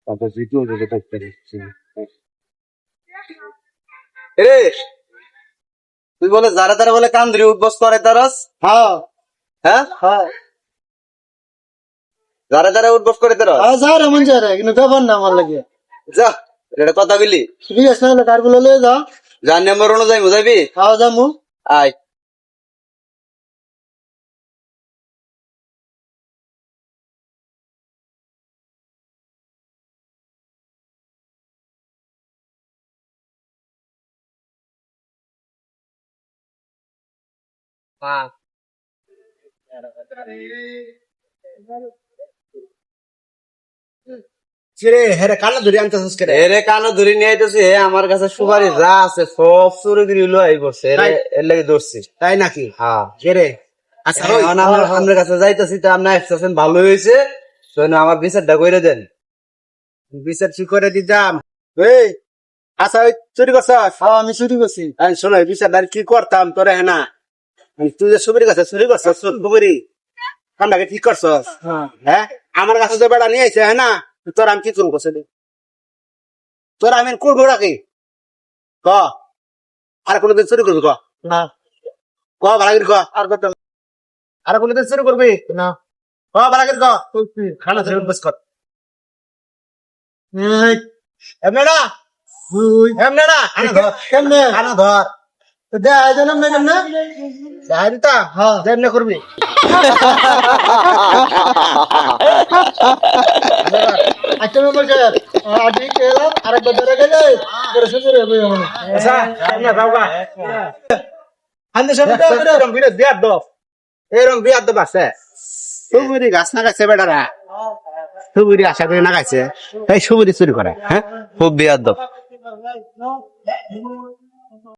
তারপর জিতু যেতে থাকতে রে তুই বলে যারা তারা বলে কান্দ্রি উদ্বস করে তারস হ্যাঁ হ্যাঁ হ্যাঁ যারা তারা উদ্বস করে তারস যা রে মন যা রে কিন্তু ব্যাপার না আমার লাগে যা এটা কথা বলি ঠিক আছে না কার বলে লয়ে যা যার নাম্বার অনুযায়ী বুঝাইবি খাওয়া যামু আয় রে হেরে কালা ধরে আনতেছিস কে এরে কানো ধরে নিয়ে আইতেছি আমার কাছে সুপারি যা আছে সব চুরি করে লই বসে এর লাগে ধরছি তাই নাকি হ্যাঁ কে রে আচ্ছা ওই এখন আমরা আপনার কাছে যাইতেছি তো আপনার আসতেছেন ভালো হয়েছে তো আমার বিচারটা করে দেন বিচার ঠিক করে দিতাম এই আচ্ছা ওই চুরি করছস হ্যাঁ আমি চুরি করছি আমি শোনো বিচারদার কি করতাম তোরে হ্যাঁ না তুই যে সুবির কাছে চুরি করছস সুবিরি কামটাকে ঠিক করছস হ্যাঁ আমার কাছে যে বেড়া নিয়ে আইছে হ্যাঁ না তোর আমি কি করবো কোসে তোর আমি করবো নাকি ক আর কোনোদিন চুরি করবি ক না ক ভাড়াগিরি ক আর কত আর কোনোদিন চুরি করবি না ক ভাড়াগিরি ক খানা ধরে বস কর এমনে না এমনে না কেমনে খানা ধর দে আয়োজন এমনে কেমনে দাঁড়িতা হ্যাঁ এমনে করবি একটা নম্বর কে আদি কেলাম আরেকবার ধরে গেলে তোর সুন্দর হবে আচ্ছা না বাবা আন্দে সব এরকম ভিডিও দেয়া দাও এরকম বিয়ার দাও আছে সুবুরি গাছ না গাছে বেড়ারা সুবুরি আশা করে না গাছে তাই সুবুরি চুরি করে হ্যাঁ খুব বিয়ার